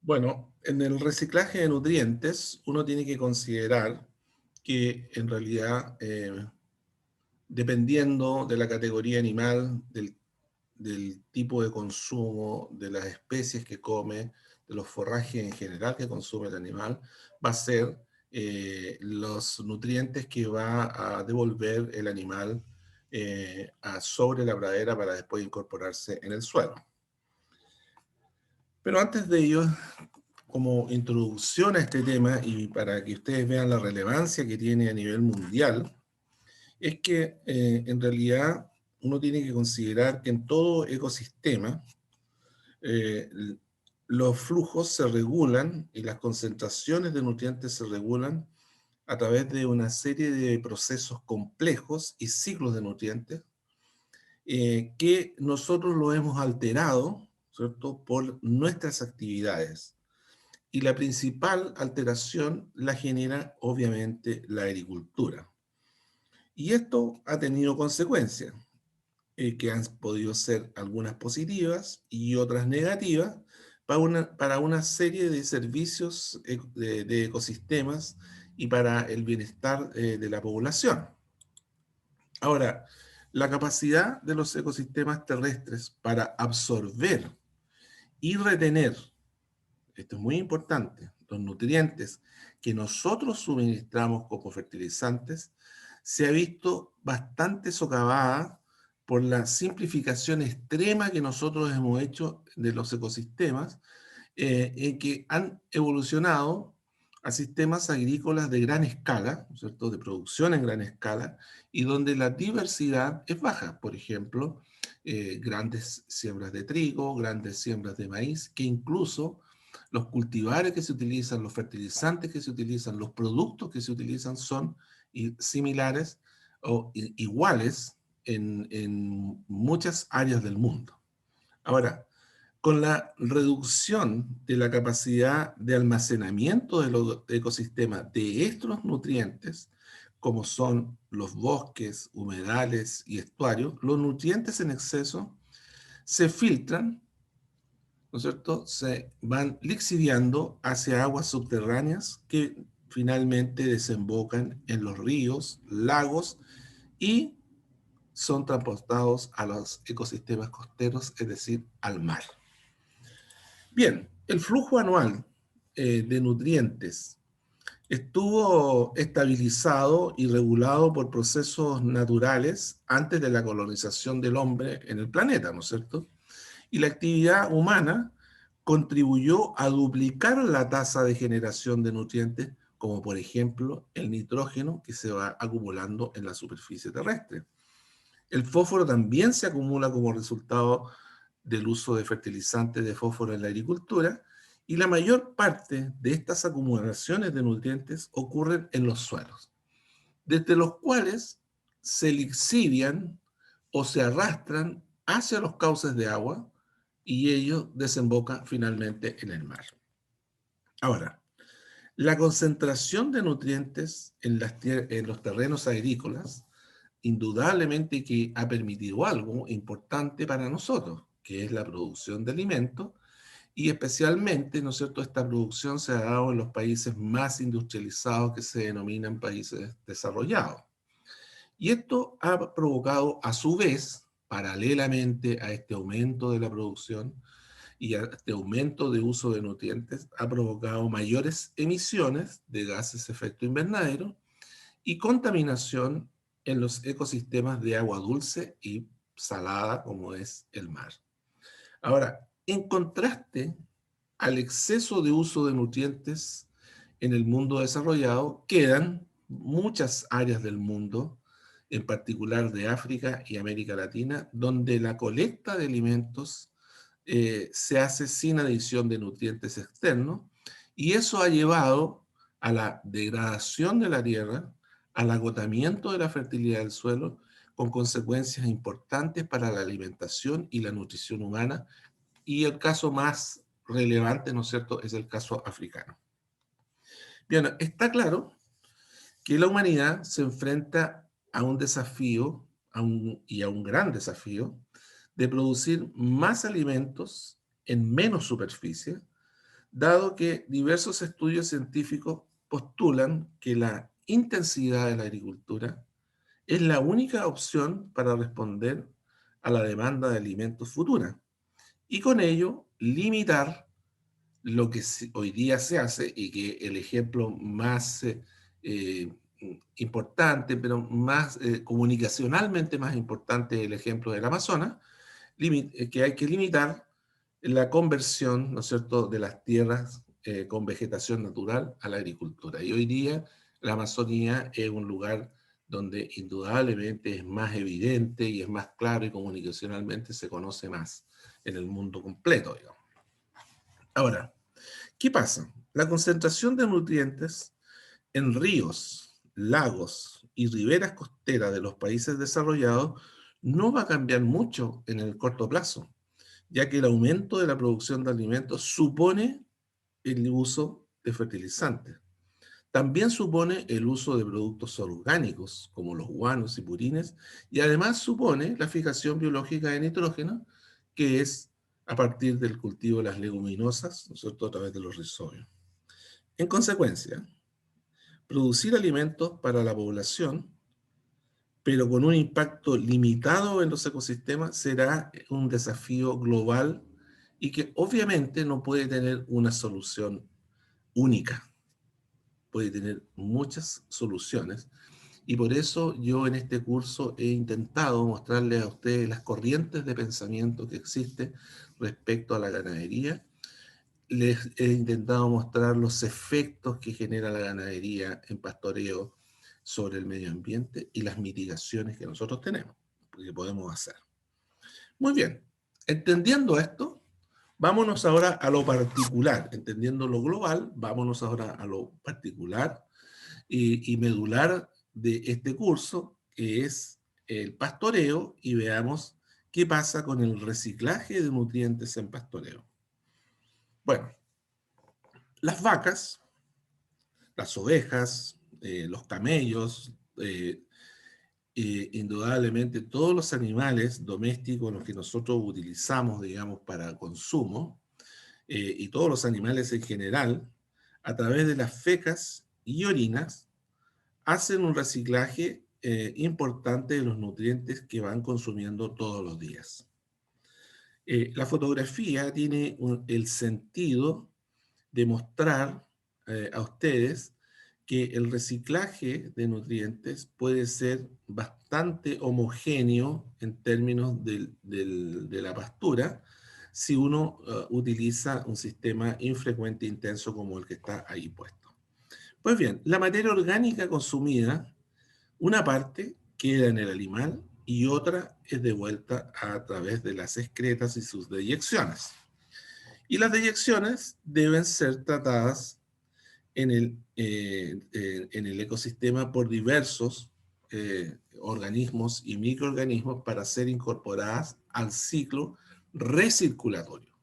Bueno, en el reciclaje de nutrientes uno tiene que considerar que en realidad, dependiendo de la categoría animal, del tipo de consumo, de las especies que come, de los forrajes en general que consume el animal, va a ser los nutrientes que va a devolver el animal sobre la pradera para después incorporarse en el suelo. Pero antes de ello, como introducción a este tema y para que ustedes vean la relevancia que tiene a nivel mundial, es que en realidad uno tiene que considerar que en todo ecosistema eh, los flujos se regulan y las concentraciones de nutrientes se regulan a través de una serie de procesos complejos y ciclos de nutrientes que nosotros lo hemos alterado, ¿cierto?, por nuestras actividades. Y la principal alteración la genera obviamente la agricultura. Y esto ha tenido consecuencias, que han podido ser algunas positivas y otras negativas para una serie de servicios de ecosistemas y para el bienestar de la población. Ahora, la capacidad de los ecosistemas terrestres para absorber y retener, esto es muy importante, los nutrientes que nosotros suministramos como fertilizantes, se ha visto bastante socavada por la simplificación extrema que nosotros hemos hecho de los ecosistemas, en que han evolucionado a sistemas agrícolas de gran escala, ¿no es cierto?, de producción en gran escala, y donde la diversidad es baja. Por ejemplo, grandes siembras de trigo, grandes siembras de maíz, que incluso los cultivares que se utilizan, los fertilizantes que se utilizan, los productos que se utilizan son similares o iguales en muchas áreas del mundo. Ahora, con la reducción de la capacidad de almacenamiento de los ecosistemas de estos nutrientes, como son los bosques, humedales y estuarios, los nutrientes en exceso se filtran, ¿no es cierto? Se van lixiviando hacia aguas subterráneas que finalmente desembocan en los ríos, lagos y son transportados a los ecosistemas costeros, es decir, al mar. Bien, el flujo anual de nutrientes estuvo estabilizado y regulado por procesos naturales antes de la colonización del hombre en el planeta, ¿no es cierto? Y la actividad humana contribuyó a duplicar la tasa de generación de nutrientes, como por ejemplo el nitrógeno que se va acumulando en la superficie terrestre. El fósforo también se acumula como resultado del uso de fertilizantes de fósforo en la agricultura, y la mayor parte de estas acumulaciones de nutrientes ocurren en los suelos, desde los cuales se lixivian o se arrastran hacia los cauces de agua y ello desemboca finalmente en el mar. Ahora, la concentración de nutrientes en los terrenos agrícolas indudablemente que ha permitido algo importante para nosotros, que es la producción de alimentos, y especialmente, ¿no es cierto?, esta producción se ha dado en los países más industrializados que se denominan países desarrollados. Y esto ha provocado, a su vez, paralelamente a este aumento de la producción y a este aumento de uso de nutrientes, ha provocado mayores emisiones de gases de efecto invernadero y contaminación en los ecosistemas de agua dulce y salada como es el mar. Ahora, en contraste al exceso de uso de nutrientes en el mundo desarrollado, quedan muchas áreas del mundo, en particular de África y América Latina, donde la colecta de alimentos se hace sin adición de nutrientes externos, y eso ha llevado a la degradación de la tierra, al agotamiento de la fertilidad del suelo, con consecuencias importantes para la alimentación y la nutrición humana, y el caso más relevante, ¿no es cierto?, es el caso africano. Bien, está claro que la humanidad se enfrenta a un desafío y a un gran desafío de producir más alimentos en menos superficie, dado que diversos estudios científicos postulan que la intensidad de la agricultura es la única opción para responder a la demanda de alimentos futura y con ello limitar lo que hoy día se hace y que el ejemplo más eh, importante, pero más comunicacionalmente más importante es el ejemplo del Amazonas, que hay que limitar la conversión, ¿no es cierto?, de las tierras con vegetación natural a la agricultura. Y hoy día la Amazonía es un lugar donde indudablemente es más evidente y es más claro y comunicacionalmente se conoce más en el mundo completo, digamos. Ahora, ¿qué pasa? La concentración de nutrientes en ríos, lagos y riberas costeras de los países desarrollados no va a cambiar mucho en el corto plazo, ya que el aumento de la producción de alimentos supone el uso de fertilizantes. También supone el uso de productos orgánicos, como los guanos y purines, y además supone la fijación biológica de nitrógeno, que es a partir del cultivo de las leguminosas, ¿no es cierto?, a través de los rizómeos. En consecuencia, producir alimentos para la población, pero con un impacto limitado en los ecosistemas, será un desafío global y que obviamente no puede tener una solución única, puede tener muchas soluciones. Y por eso yo en este curso he intentado mostrarles a ustedes las corrientes de pensamiento que existen respecto a la ganadería. Les he intentado mostrar los efectos que genera la ganadería en pastoreo sobre el medio ambiente y las mitigaciones que nosotros tenemos, que podemos hacer. Muy bien, entendiendo esto, vámonos ahora a lo particular. Entendiendo lo global, vámonos ahora a lo particular y medular de este curso, que es el pastoreo, y veamos qué pasa con el reciclaje de nutrientes en pastoreo. Bueno, las vacas, las ovejas, los camellos, indudablemente todos los animales domésticos, los que nosotros utilizamos, digamos, para consumo, y todos los animales en general, a través de las fecas y orinas, hacen un reciclaje importante de los nutrientes que van consumiendo todos los días. La fotografía tiene el sentido de mostrar a ustedes que el reciclaje de nutrientes puede ser bastante homogéneo en términos de la pastura si uno utiliza un sistema infrecuente e intenso como el que está ahí puesto. Pues bien, la materia orgánica consumida, una parte queda en el animal y otra es devuelta a través de las excretas y sus deyecciones. Y las deyecciones deben ser tratadas en el ecosistema por diversos organismos y microorganismos para ser incorporadas al ciclo recirculatorio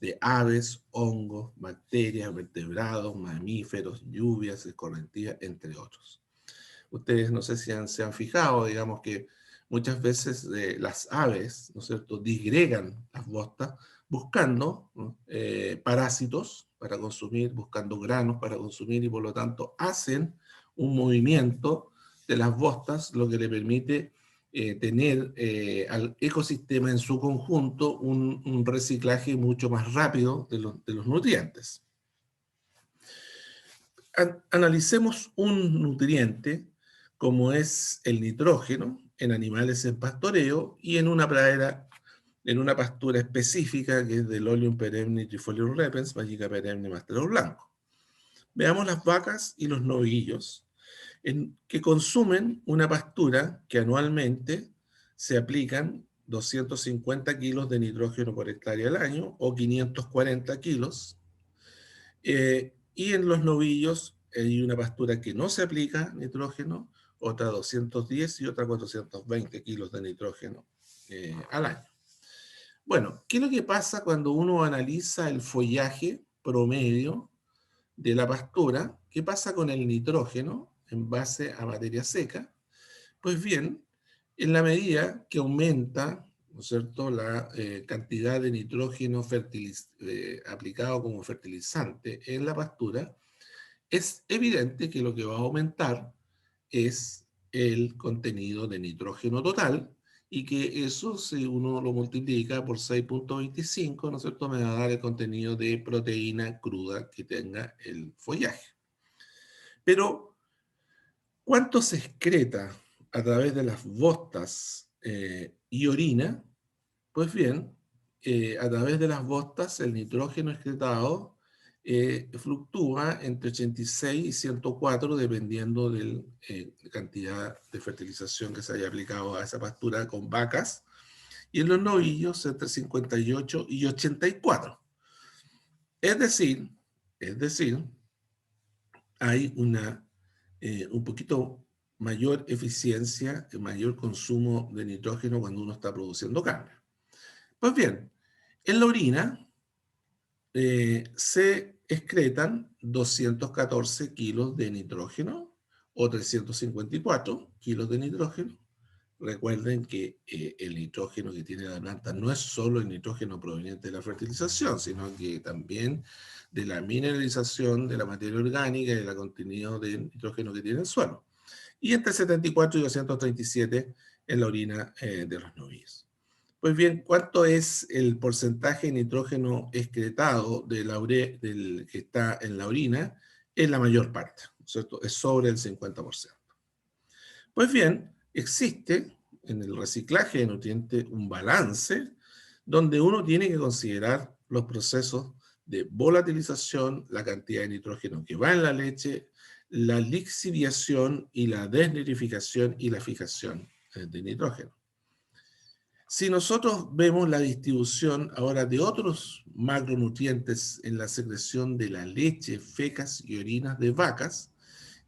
de aves, hongos, bacterias, vertebrados, mamíferos, lluvias, escorrentías, entre otros. Ustedes no sé si se han fijado, digamos que muchas veces las aves, ¿no es cierto?, disgregan las bostas buscando, ¿no?, parásitos para consumir, buscando granos para consumir y por lo tanto hacen un movimiento de las bostas, lo que le permite tener al ecosistema en su conjunto un reciclaje mucho más rápido de los nutrientes. Analicemos un nutriente como es el nitrógeno en animales en pastoreo y en una pradera, en una pastura específica que es del Oleum perenne trifolium repens, Magica perenne mastero blanco. Veamos las vacas y los novillos que consumen una pastura que anualmente se aplican 250 kilos de nitrógeno por hectárea al año o 540 kilos. Y en los novillos hay una pastura que no se aplica nitrógeno, otra 210 y otra 420 kilos de nitrógeno al año. Bueno, ¿qué es lo que pasa cuando uno analiza el follaje promedio de la pastura? ¿Qué pasa con el nitrógeno en base a materia seca? Pues bien, en la medida que aumenta ¿no es cierto?, la cantidad de nitrógeno aplicado como fertilizante en la pastura, es evidente que lo que va a aumentar es el contenido de nitrógeno total, y que eso, si uno lo multiplica por 6,25, ¿no es cierto?, me va a dar el contenido de proteína cruda que tenga el follaje. Pero, ¿cuánto se excreta a través de las bostas y orina? Pues bien, a través de las bostas el nitrógeno excretado fluctúa entre 86 y 104 dependiendo de la cantidad de fertilización que se haya aplicado a esa pastura con vacas, y en los novillos entre 58 y 84. Es decir, es decir, hay un poquito mayor eficiencia, mayor consumo de nitrógeno cuando uno está produciendo carne. Pues bien, en la orina se excretan 214 kilos de nitrógeno o 354 kilos de nitrógeno. Recuerden que el nitrógeno que tiene la planta no es solo el nitrógeno proveniente de la fertilización, sino que también de la mineralización de la materia orgánica y del contenido de nitrógeno que tiene el suelo. Y entre 74 y 237 en la orina de los novillos. Pues bien, ¿cuánto es el porcentaje de nitrógeno excretado del que está en la orina? Es la mayor parte, ¿cierto? Es sobre el 50%. Pues bien, existe en el reciclaje de nutrientes un balance donde uno tiene que considerar los procesos de volatilización, la cantidad de nitrógeno que va en la leche, la lixiviación y la desnitrificación y la fijación de nitrógeno. Si nosotros vemos la distribución ahora de otros macronutrientes en la secreción de la leche, fecas y orinas de vacas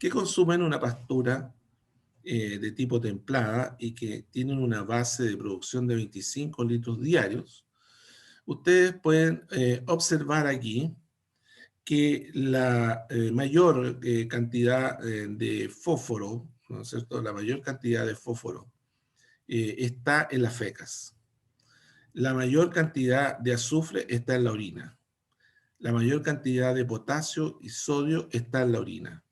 que consumen una pastura de tipo templada y que tienen una base de producción de 25 litros diarios, ustedes pueden observar aquí que la mayor cantidad de fósforo, ¿no es cierto?, la mayor cantidad de fósforo está en las fecas. La mayor cantidad de azufre está en la orina. La mayor cantidad de potasio y sodio está en la orina.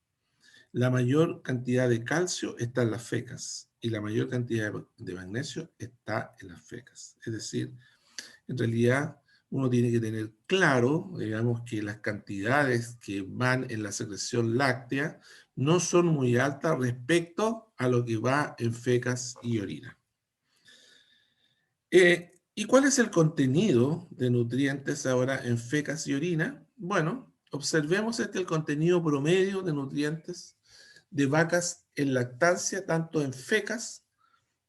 La mayor cantidad de calcio está en las fecas. Y la mayor cantidad de magnesio está en las fecas. Es decir, en realidad uno tiene que tener claro, digamos, que las cantidades que van en la secreción láctea no son muy altas respecto a lo que va en fecas y orina. ¿Y cuál es el contenido de nutrientes ahora en fecas y orina? Bueno, observemos el contenido promedio de nutrientes de vacas en lactancia, tanto en fecas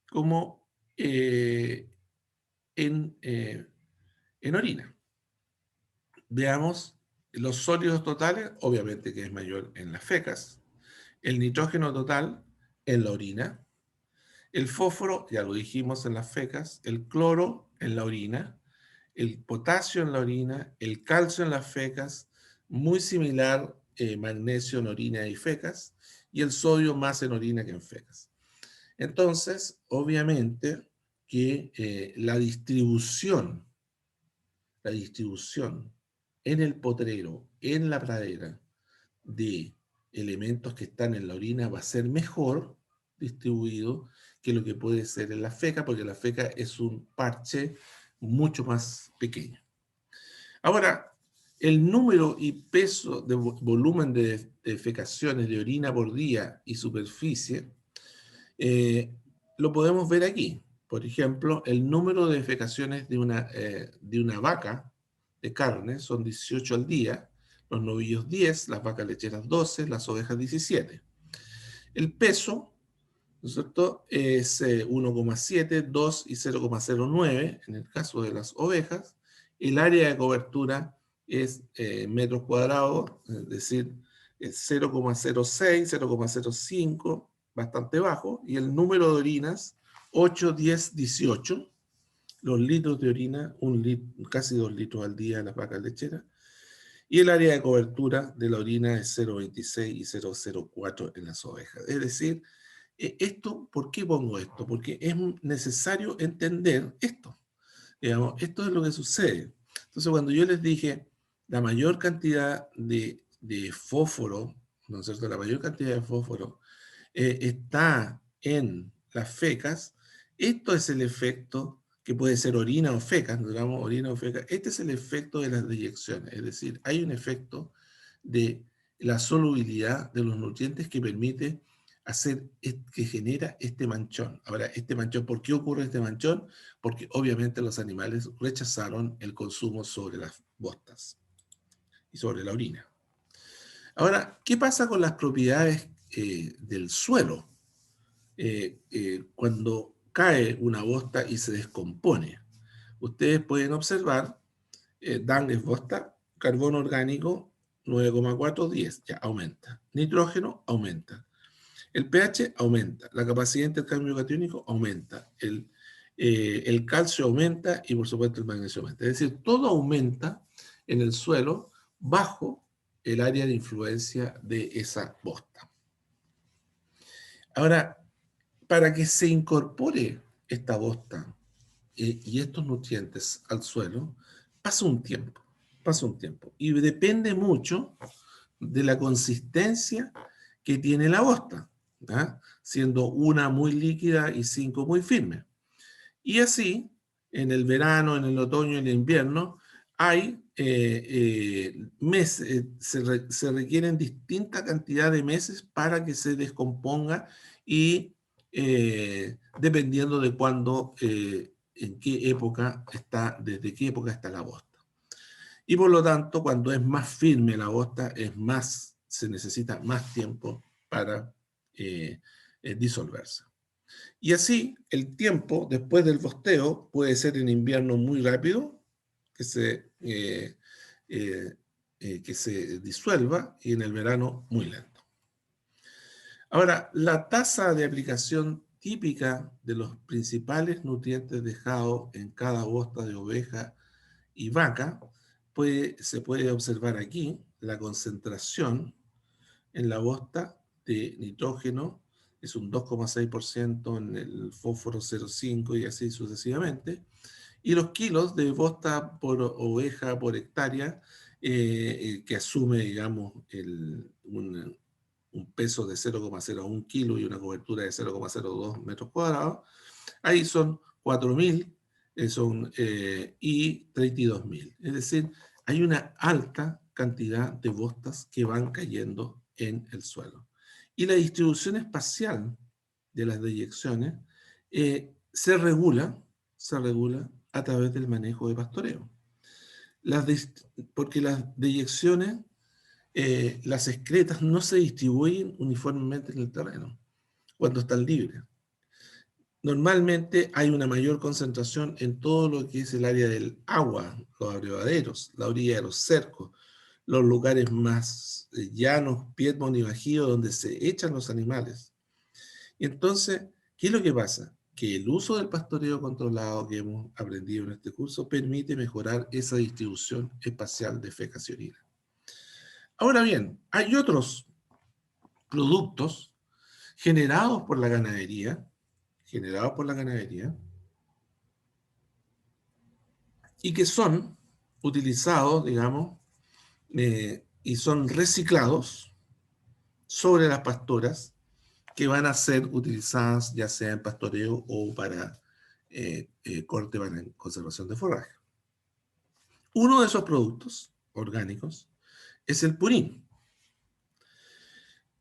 como en orina. Veamos los sólidos totales, obviamente que es mayor en las fecas, el nitrógeno total en la orina, el fósforo, ya lo dijimos, en las fecas, el cloro en la orina, el potasio en la orina, el calcio en las fecas, muy similar magnesio en orina y fecas, y el sodio más en orina que en fecas. Entonces, obviamente que la distribución en el potrero, en la pradera, de elementos que están en la orina va a ser mejor distribuido que lo que puede ser en la feca, porque la feca es un parche mucho más pequeño. Ahora, el número y peso de volumen de defecaciones de orina por día y superficie lo podemos ver aquí. Por ejemplo, el número de defecaciones de una vaca de carne son 18 al día, los novillos 10, las vacas lecheras 12, las ovejas 17. El peso, ¿no es cierto?, es 1,7, 2 y 0,09 en el caso de las ovejas. El área de cobertura es metros cuadrados, es decir, 0,06, 0,05, bastante bajo, y el número de orinas, 8, 10, 18, los litros de orina, casi 2 litros al día en las vacas lecheras, y el área de cobertura de la orina es 0,26 y 0,04 en las ovejas. Es decir, Esto, ¿por qué pongo esto? Porque es necesario entender esto. Digamos, esto es lo que sucede. Entonces, cuando yo les dije la mayor cantidad de fósforo, ¿no es cierto? La mayor cantidad de fósforo está en las fecas, esto es el efecto que puede ser orina o fecas, digamos, orina o fecas. Este es el efecto de las deyecciones, es decir, hay un efecto de la solubilidad de los nutrientes que permite hacer, que genera este manchón. Ahora, este manchón, ¿por qué ocurre este manchón? Porque obviamente los animales rechazaron el consumo sobre las bostas y sobre la orina. Ahora, ¿qué pasa con las propiedades del suelo cuando cae una bosta y se descompone? Ustedes pueden observar, Danges bosta, carbono orgánico 9,410, ya aumenta. Nitrógeno aumenta. El pH aumenta, la capacidad de intercambio catiónico aumenta, el calcio aumenta y por supuesto el magnesio aumenta. Es decir, todo aumenta en el suelo bajo el área de influencia de esa bosta. Ahora, para que se incorpore esta bosta y estos nutrientes al suelo, pasa un tiempo, pasa un tiempo. Y depende mucho de la consistencia que tiene la bosta, ¿ah? Siendo una muy líquida y 5 muy firmes. Y así, en el verano, en el otoño, en el invierno, hay meses, se requieren distinta cantidad de meses para que se descomponga y dependiendo de cuándo, en qué época está, desde qué época está la bosta. Y por lo tanto, cuando es más firme la bosta, se necesita más tiempo para disolverse. Y así, el tiempo después del bosteo puede ser en invierno muy rápido, que eh, que se disuelva, y en el verano muy lento. Ahora, la tasa de aplicación típica de los principales nutrientes dejados en cada bosta de oveja y vaca, se puede observar aquí la concentración en la bosta de nitrógeno es un 2,6%, en el fósforo 0,5 y así sucesivamente. Y los kilos de bosta por oveja por hectárea, que asume, digamos, un peso de 0,01 kilo y una cobertura de 0,02 metros cuadrados, ahí son 4.000 y 32.000. Es decir, hay una alta cantidad de bostas que van cayendo en el suelo. Y la distribución espacial de las deyecciones se regula a través del manejo de pastoreo. Porque las deyecciones, las excretas no se distribuyen uniformemente en el terreno cuando están libres. Normalmente hay una mayor concentración en todo lo que es el área del agua, los abrevaderos, la orilla de los cercos, los lugares más llanos, piedmont y bajíos, donde se echan los animales. Y entonces, ¿qué es lo que pasa? Que el uso del pastoreo controlado que hemos aprendido en este curso permite mejorar esa distribución espacial de fecas y orina. Ahora bien, hay otros productos generados por la ganadería, y que son utilizados, digamos, y son reciclados sobre las pastoras que van a ser utilizadas ya sea en pastoreo o para corte para conservación de forraje. Uno de esos productos orgánicos es el purín,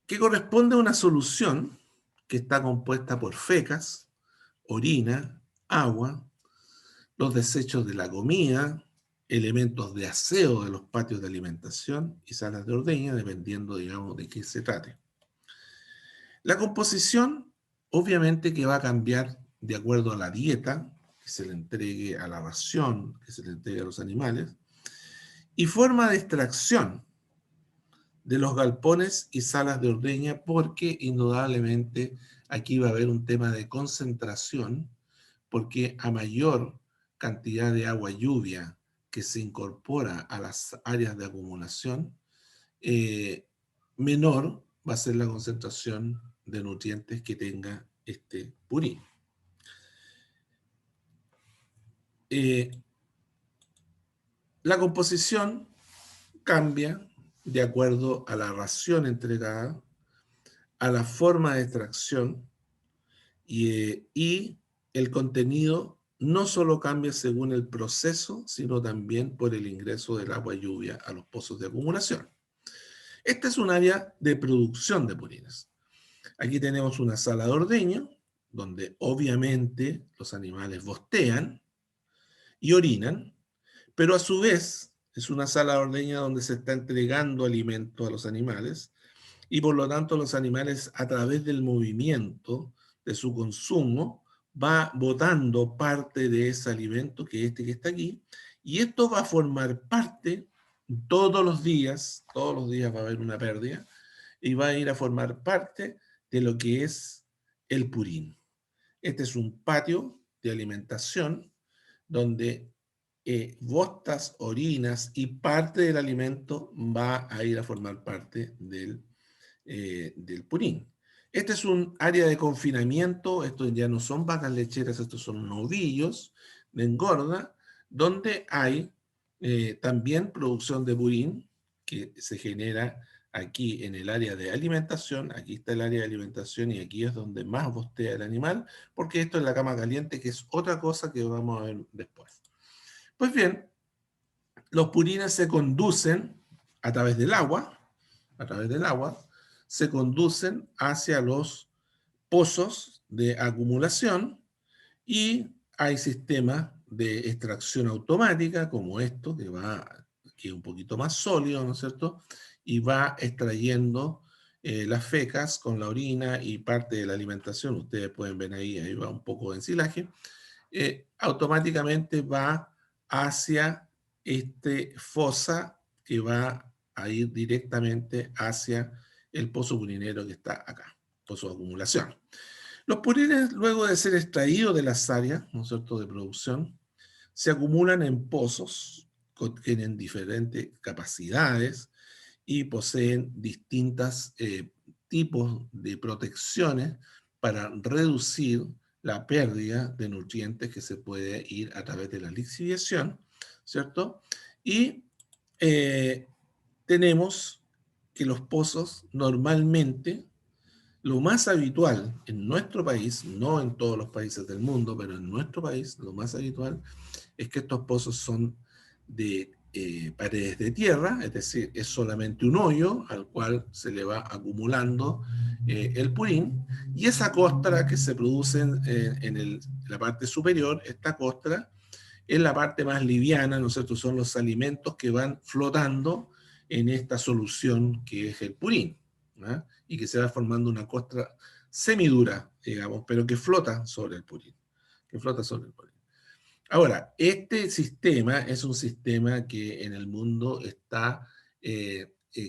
que corresponde a una solución que está compuesta por fecas, orina, agua, los desechos de la comida, elementos de aseo de los patios de alimentación y salas de ordeña, dependiendo, digamos, de qué se trate. La composición, obviamente que va a cambiar de acuerdo a la dieta que se le entregue, a la ración que se le entregue a los animales, y forma de extracción de los galpones y salas de ordeña, porque indudablemente aquí va a haber un tema de concentración, porque a mayor cantidad de agua lluvia que se incorpora a las áreas de acumulación, menor va a ser la concentración de nutrientes que tenga este purín. La composición cambia de acuerdo a la ración entregada, a la forma de extracción y el contenido no solo cambia según el proceso, sino también por el ingreso del agua lluvia a los pozos de acumulación. Esta es un área de producción de purines. Aquí tenemos una sala de ordeño, donde obviamente los animales bostean y orinan, pero a su vez es una sala de ordeña donde se está entregando alimento a los animales y por lo tanto los animales a través del movimiento de su consumo va botando parte de ese alimento que que está aquí y esto va a formar parte todos los días va a haber una pérdida y va a ir a formar parte de lo que es el purín. Este es un patio de alimentación donde bostas, orinas y parte del alimento va a ir a formar parte del purín. Este es un área de confinamiento, estos ya no son vacas lecheras, estos son novillos de engorda, donde hay también producción de purín que se genera aquí en el área de alimentación. Aquí está el área de alimentación y aquí es donde más bostea el animal, porque esto es la cama caliente, que es otra cosa que vamos a ver después. Pues bien, los purines se conducen a través del agua, se conducen hacia los pozos de acumulación y hay sistemas de extracción automática como esto, que es un poquito más sólido, ¿no es cierto? Y va extrayendo las fecas con la orina y parte de la alimentación. Ustedes pueden ver ahí va un poco de ensilaje. Automáticamente va hacia este fosa que va a ir directamente hacia el pozo purinero que está acá, pozo de acumulación. Los purines, luego de ser extraídos de las áreas, ¿no es cierto?, de producción, se acumulan en pozos que tienen diferentes capacidades y poseen distintos tipos de protecciones para reducir la pérdida de nutrientes que se puede ir a través de la lixiviación, ¿cierto? Y eh, tenemos que los pozos normalmente, lo más habitual en nuestro país, no en todos los países del mundo, pero en nuestro país lo más habitual es que estos pozos son de paredes de tierra, es decir, es solamente un hoyo al cual se le va acumulando el purín, y esa costra que se produce en la parte superior, esta costra, es la parte más liviana, ¿no es cierto? Son los alimentos que van flotando en esta solución que es el purín, ¿no? Y que se va formando una costra semidura, digamos, pero que flota sobre el purín, que flota sobre el purín. Ahora, este sistema es un sistema que en el mundo está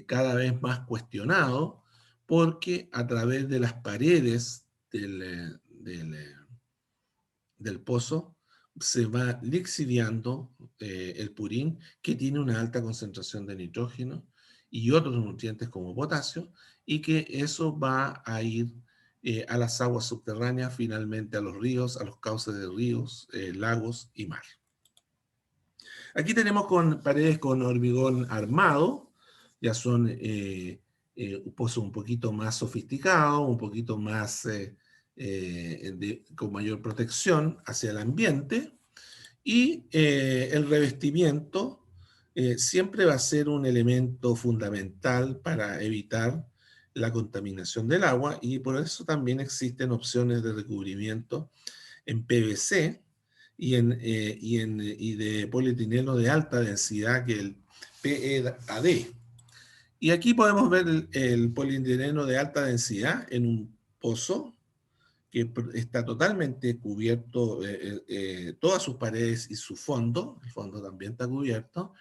cada vez más cuestionado porque a través de las paredes del pozo se va lixiviando el purín que tiene una alta concentración de nitrógeno y otros nutrientes como potasio y que eso va a ir a las aguas subterráneas, finalmente a los ríos, a los cauces de ríos, lagos y mar. Aquí tenemos paredes con hormigón armado, ya son pozos un poquito más sofisticados, un poquito más con mayor protección hacia el ambiente, y el revestimiento siempre va a ser un elemento fundamental para evitar la contaminación del agua, y por eso también existen opciones de recubrimiento en PVC y de polietileno de alta densidad, que es el PEAD. Y aquí podemos ver el polietileno de alta densidad en un pozo que está totalmente cubierto, todas sus paredes y su fondo, el fondo también está cubierto,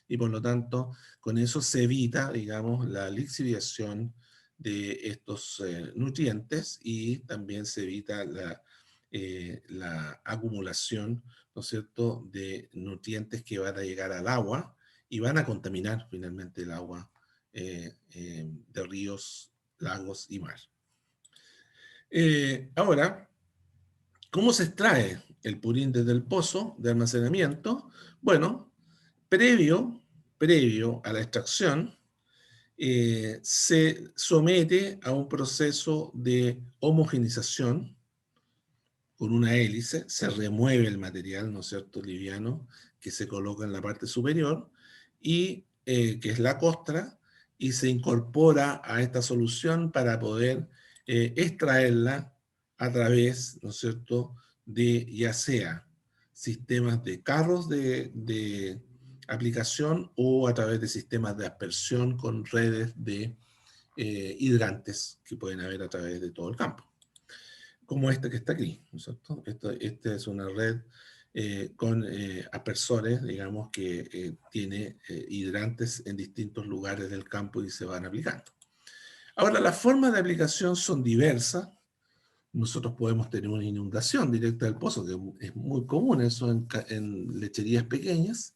y por lo tanto con eso se evita, digamos, la lixiviación de estos nutrientes y también se evita la acumulación, ¿no es cierto?, de nutrientes que van a llegar al agua y van a contaminar finalmente el agua de ríos, lagos y mar. Ahora, ¿cómo se extrae el purín desde el pozo de almacenamiento? Bueno, previo a la extracción, se somete a un proceso de homogenización con una hélice, se remueve el material, ¿no es cierto?, liviano, que se coloca en la parte superior, y que es la costra, y se incorpora a esta solución para poder extraerla a través, ¿no es cierto?, de ya sea sistemas de carros de aplicación o a través de sistemas de aspersión con redes de hidrantes que pueden haber a través de todo el campo, como esta que está aquí, ¿no es cierto? Esta es una red con aspersores, digamos, que tiene hidrantes en distintos lugares del campo y se van aplicando. Ahora, las formas de aplicación son diversas. Nosotros podemos tener una inundación directa del pozo, que es muy común eso en lecherías pequeñas.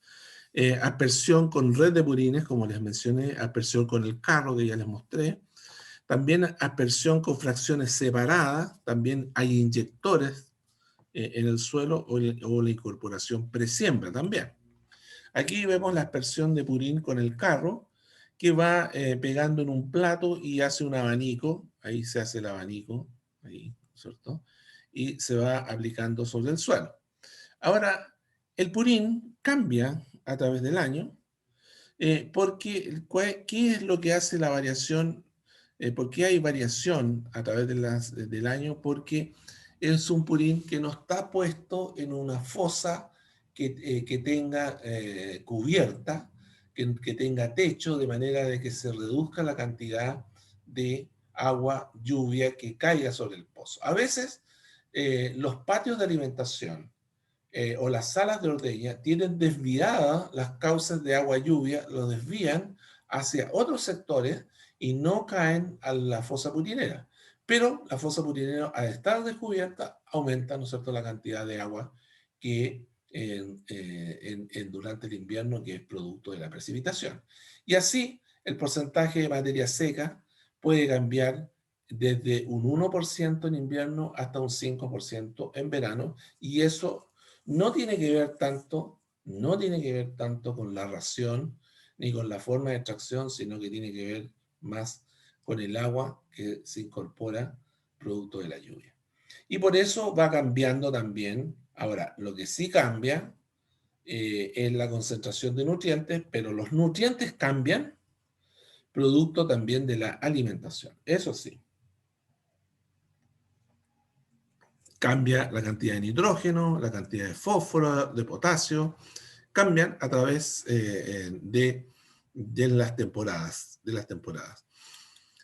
Aspersión con red de purines, como les mencioné, aspersión con el carro que ya les mostré. También aspersión con fracciones separadas, también hay inyectores en el suelo o la incorporación presiembra también. Aquí vemos la aspersión de purín con el carro que va pegando en un plato y hace un abanico, ahí se hace el abanico, ahí, ¿cierto? Y se va aplicando sobre el suelo. Ahora, el purín cambia a través del año porque, ¿qué es lo que hace la variación? ¿Por qué hay variación a través del año? Porque es un purín que no está puesto en una fosa que tenga cubierta, que tenga techo, de manera de que se reduzca la cantidad de agua, lluvia que caiga sobre el pozo. A veces los patios de alimentación o las salas de ordeña tienen desviadas las causas de agua lluvia, lo desvían hacia otros sectores y no caen a la fosa purinera. Pero la fosa purinera, al estar descubierta, aumenta, ¿no es cierto?, la cantidad de agua que durante el invierno, que es producto de la precipitación. Y así, el porcentaje de materia seca puede cambiar desde un 1% en invierno hasta un 5% en verano, y eso no tiene que ver tanto con la ración ni con la forma de extracción, sino que tiene que ver más con el agua que se incorpora producto de la lluvia. Y por eso va cambiando también. Ahora, lo que sí cambia es la concentración de nutrientes, pero los nutrientes cambian producto también de la alimentación. Eso sí. Cambia la cantidad de nitrógeno, la cantidad de fósforo, de potasio, cambian a través de las temporadas.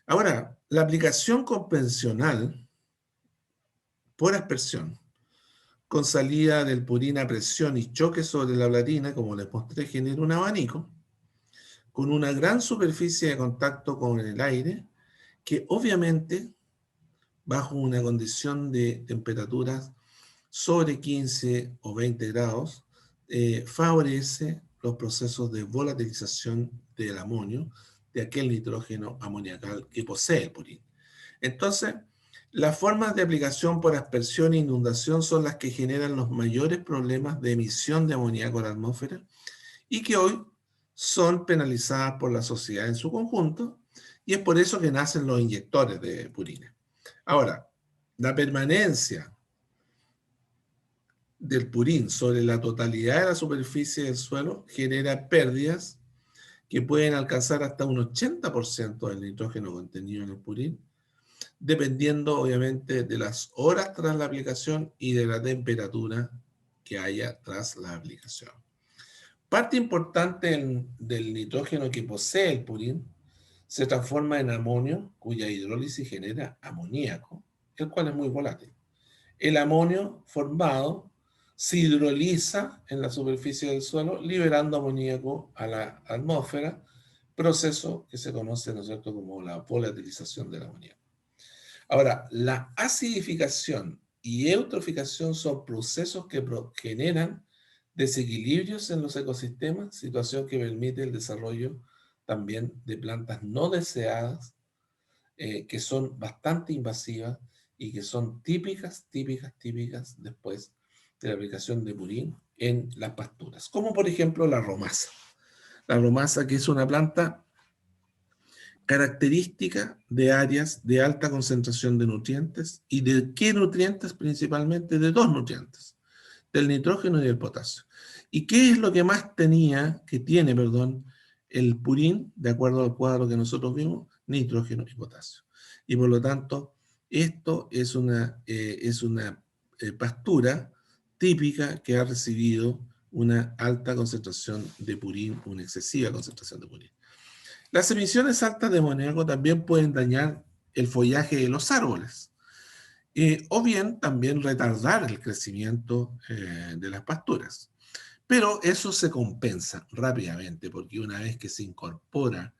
Ahora, la aplicación convencional por aspersión, con salida del purín a presión y choque sobre la platina, como les mostré, genera un abanico con una gran superficie de contacto con el aire, que obviamente, bajo una condición de temperaturas sobre 15 o 20 grados, favorece los procesos de volatilización del amonio, de aquel nitrógeno amoniacal que posee el purín. Entonces, las formas de aplicación por aspersión e inundación son las que generan los mayores problemas de emisión de amoníaco a la atmósfera y que hoy son penalizadas por la sociedad en su conjunto, y es por eso que nacen los inyectores de purines. Ahora, la permanencia del purín sobre la totalidad de la superficie del suelo genera pérdidas que pueden alcanzar hasta un 80% del nitrógeno contenido en el purín, dependiendo obviamente de las horas tras la aplicación y de la temperatura que haya tras la aplicación. Parte importante del nitrógeno que posee el purín se transforma en amonio, cuya hidrólisis genera amoníaco, el cual es muy volátil. El amonio formado se hidroliza en la superficie del suelo, liberando amoníaco a la atmósfera, proceso que se conoce, ¿no es cierto?, como la volatilización del amoníaco. Ahora, la acidificación y eutroficación son procesos que generan desequilibrios en los ecosistemas, situación que permite el desarrollo también de plantas no deseadas, que son bastante invasivas y que son típicas después de la aplicación de purín en las pasturas, como por ejemplo la romasa. La romasa, que es una planta característica de áreas de alta concentración de nutrientes. ¿Y de qué nutrientes? Principalmente de dos nutrientes, del nitrógeno y del potasio. ¿Y qué es lo que más tiene, perdón, el purín, de acuerdo al cuadro que nosotros vimos? Nitrógeno y potasio. Y por lo tanto, esto es una pastura típica que ha recibido una alta concentración de purín, una excesiva concentración de purín. Las emisiones altas de amoníaco también pueden dañar el follaje de los árboles, o bien también retardar el crecimiento de las pasturas. Pero eso se compensa rápidamente, porque una vez que se incorpora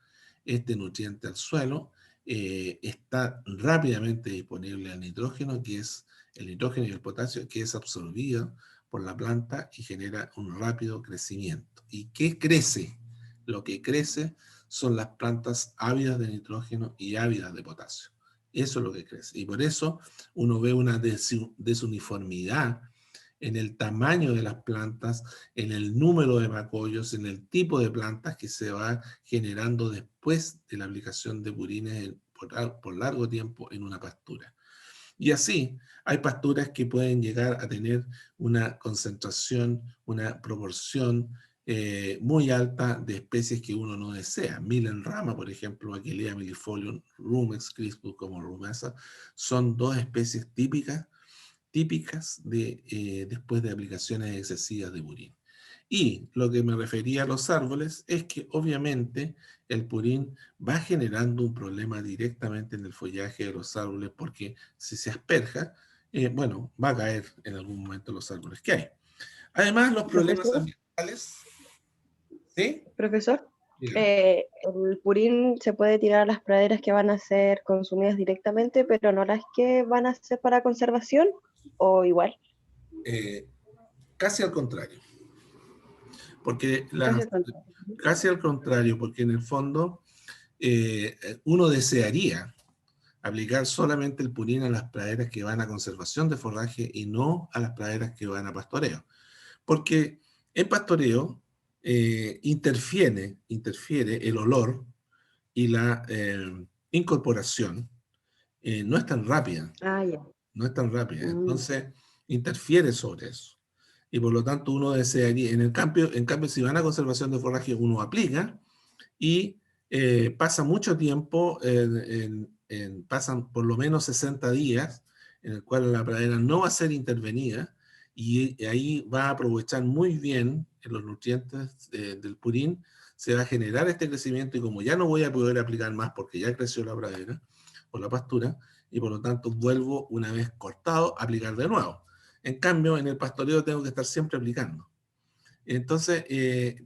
este nutriente al suelo, está rápidamente disponible el nitrógeno y el potasio, que es absorbido por la planta y genera un rápido crecimiento. ¿Y qué crece? Lo que crece son las plantas ávidas de nitrógeno y ávidas de potasio. Eso es lo que crece. Y por eso uno ve una desuniformidad en el tamaño de las plantas, en el número de macollos, en el tipo de plantas que se va generando después de la aplicación de purines por largo tiempo en una pastura. Y así, hay pasturas que pueden llegar a tener una concentración, una proporción muy alta de especies que uno no desea. Milenrama, por ejemplo, Aquilea millefolium, Rumex crispus como rumasa, son dos especies típicas después de aplicaciones excesivas de purín. Y lo que me refería a los árboles es que obviamente el purín va generando un problema directamente en el follaje de los árboles, porque si se asperja, bueno, va a caer en algún momento los árboles que hay. Además, los problemas Profesor, ambientales, ¿sí? profesor, Dígame. el purín se puede tirar a las praderas que van a ser consumidas directamente, pero no las que van a ser para conservación, o igual, Eh, Casi al contrario, porque casi al contrario. casi al contrario, porque en el fondo uno desearía aplicar solamente el purín a las praderas que van a conservación de forraje y no a las praderas que van a pastoreo. Porque en pastoreo interfiere el olor y la incorporación, no es tan rápida, Ah, ya. no es tan rápida. Mm. Entonces, interfiere sobre eso. Y por lo tanto, uno desearía, en cambio, si van a conservación de forraje, uno aplica y pasa mucho tiempo, pasan por lo menos 60 días, en el cual la pradera no va a ser intervenida y ahí va a aprovechar muy bien los nutrientes del purín, se va a generar este crecimiento y como ya no voy a poder aplicar más porque ya creció la pradera o la pastura, y por lo tanto vuelvo una vez cortado a aplicar de nuevo. En cambio, en el pastoreo tengo que estar siempre aplicando. Entonces,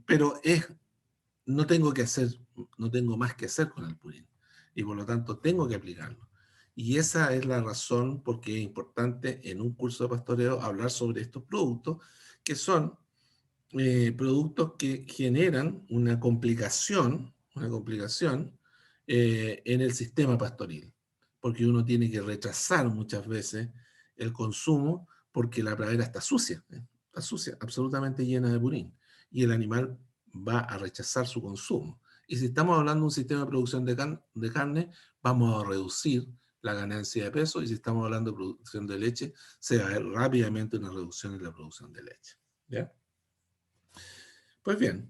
pero no tengo que hacer, no tengo más que hacer con el purín y por lo tanto tengo que aplicarlo. Y esa es la razón por qué es importante en un curso de pastoreo hablar sobre estos productos, que son productos que generan una complicación en el sistema pastoril, porque uno tiene que rechazar muchas veces el consumo porque la pradera está sucia, absolutamente llena de purín, y el animal va a rechazar su consumo. Y si estamos hablando de un sistema de producción de carne, vamos a reducir la ganancia de peso, y si estamos hablando de producción de leche, se va a ver rápidamente una reducción en la producción de leche. ¿Ya? Pues bien,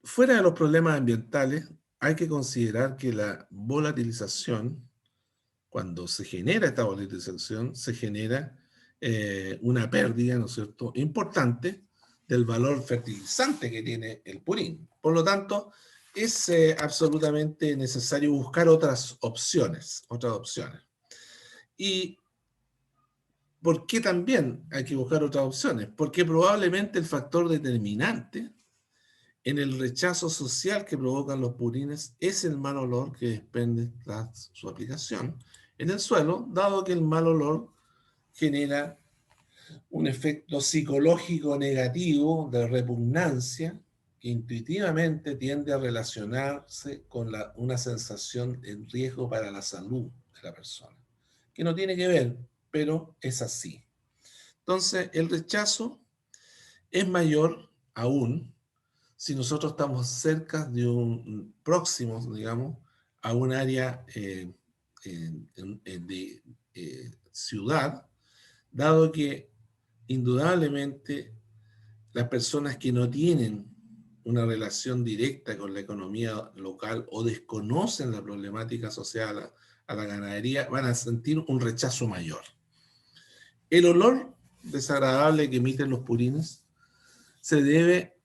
fuera de los problemas ambientales, hay que considerar que la volatilización, cuando se genera esta volatilización, se genera una pérdida, ¿no es cierto?, importante del valor fertilizante que tiene el purín. Por lo tanto, es absolutamente necesario buscar otras opciones, otras opciones. ¿Y por qué también hay que buscar otras opciones? Porque probablemente el factor determinante en el rechazo social que provocan los purines es el mal olor que desprende tras su aplicación en el suelo, dado que el mal olor genera un efecto psicológico negativo de repugnancia que intuitivamente tiende a relacionarse con una sensación de riesgo para la salud de la persona. que no tiene que ver, pero es así. Entonces, el rechazo es mayor aún si nosotros estamos cerca de un próximo, digamos, a un área de ciudad, dado que indudablemente las personas que no tienen una relación directa con la economía local o desconocen la problemática asociada a la ganadería van a sentir un rechazo mayor. El olor desagradable que emiten los purines se debe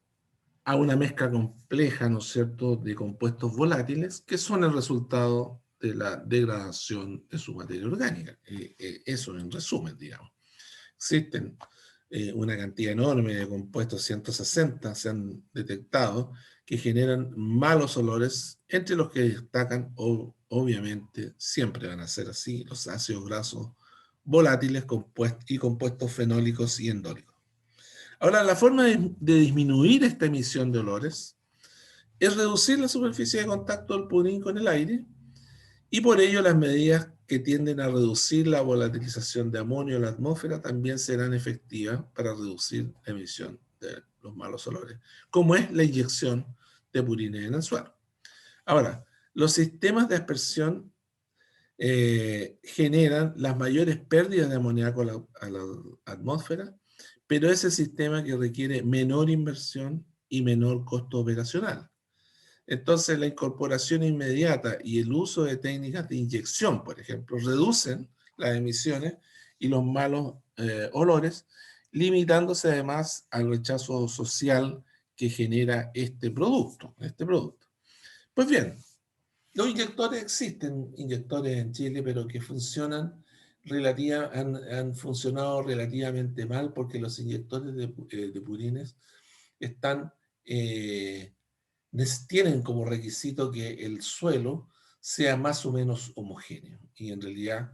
a una mezcla compleja, ¿no es cierto?, de compuestos volátiles que son el resultado de la degradación de su materia orgánica. Eso en resumen, digamos. Existen una cantidad enorme de compuestos, 160 se han detectado, que generan malos olores, entre los que destacan, obviamente, siempre van a ser así, los ácidos grasos volátiles y compuestos fenólicos y endólicos. Ahora, la forma de disminuir esta emisión de olores es reducir la superficie de contacto del pudín con el aire, y por ello las medidas que tienden a reducir la volatilización de amonio en la atmósfera también serán efectivas para reducir la emisión de los malos olores, como es la inyección de purines en el suelo. Ahora, los sistemas de aspersión generan las mayores pérdidas de amoníaco a la atmósfera, pero es el sistema que requiere menor inversión y menor costo operacional. Entonces, la incorporación inmediata y el uso de técnicas de inyección, por ejemplo, reducen las emisiones y los malos olores, limitándose además al rechazo social que genera este producto. Pues bien, los inyectores existen, inyectores en Chile, pero que han funcionado relativamente mal porque los inyectores de purines están... tienen como requisito que el suelo sea más o menos homogéneo. Y en realidad,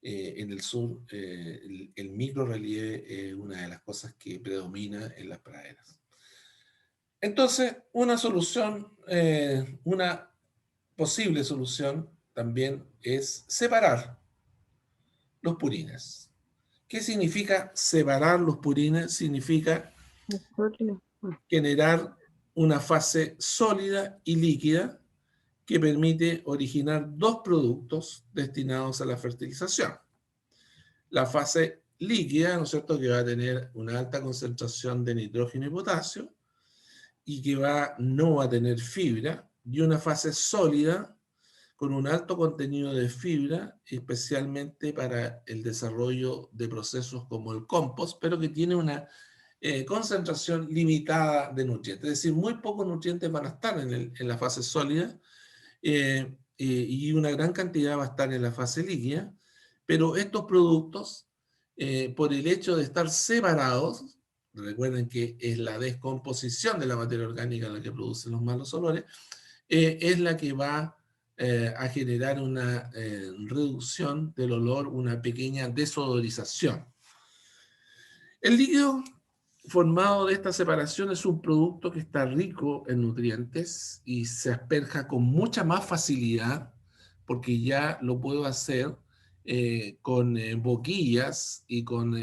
en el sur, el microrelieve es una de las cosas que predomina en las praderas. Entonces, una posible solución también es separar los purines. ¿Qué significa separar los purines? Significa generar una fase sólida y líquida que permite originar dos productos destinados a la fertilización. La fase líquida, ¿no es cierto?, que va a tener una alta concentración de nitrógeno y potasio y que no va a tener fibra, y una fase sólida con un alto contenido de fibra, especialmente para el desarrollo de procesos como el compost, pero que tiene una concentración limitada de nutrientes. Es decir, muy pocos nutrientes van a estar en la fase sólida, y una gran cantidad va a estar en la fase líquida, pero estos productos, por el hecho de estar separados, recuerden que es la descomposición de la materia orgánica la que produce los malos olores, es la que va a generar una reducción del olor, una pequeña desodorización. El líquido formado de esta separación es un producto que está rico en nutrientes y se asperja con mucha más facilidad porque ya lo puedo hacer con boquillas y con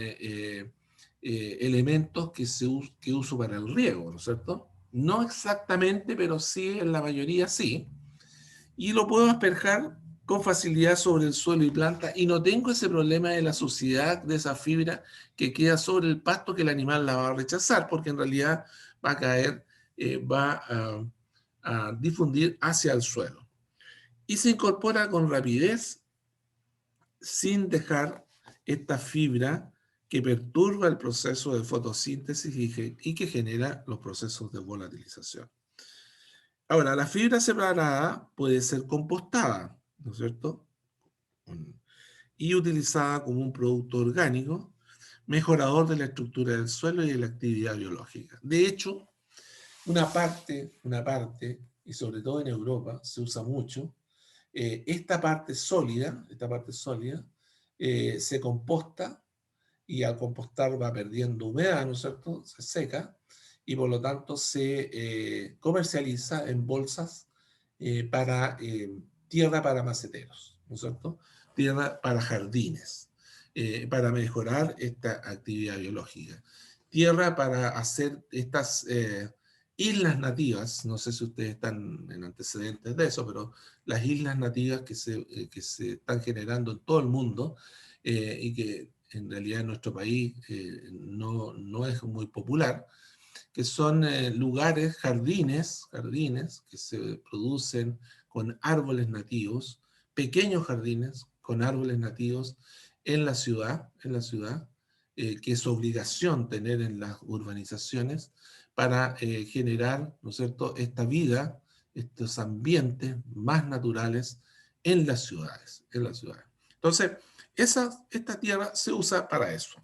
elementos que uso para el riego, ¿no es cierto? No exactamente, pero sí, en la mayoría sí. Y lo puedo asperjar con facilidad sobre el suelo y planta y no tengo ese problema de la suciedad de esa fibra que queda sobre el pasto, que el animal la va a rechazar porque en realidad va a caer, va a difundir hacia el suelo. Y se incorpora con rapidez sin dejar esta fibra que perturba el proceso de fotosíntesis y que genera los procesos de volatilización. Ahora, la fibra separada puede ser compostada, ¿no es cierto?, y utilizada como un producto orgánico, mejorador de la estructura del suelo y de la actividad biológica. De hecho, una parte, y sobre todo en Europa, se usa mucho, esta parte sólida, se composta y al compostar va perdiendo humedad, ¿no es cierto?, se seca, y por lo tanto se comercializa en bolsas para tierra para maceteros, ¿no es cierto? tierra para jardines, para mejorar esta actividad biológica, tierra para hacer estas islas nativas. No sé si ustedes están en antecedentes de eso, pero las islas nativas que se están generando en todo el mundo, y que en realidad en nuestro país no es muy popular, que son lugares, jardines que se producen con árboles nativos, pequeños jardines con árboles nativos en la ciudad, que es obligación tener en las urbanizaciones para generar, ¿no es cierto?, esta vida, estos ambientes más naturales en las ciudades, en las ciudades. Entonces, esta tierra se usa para eso.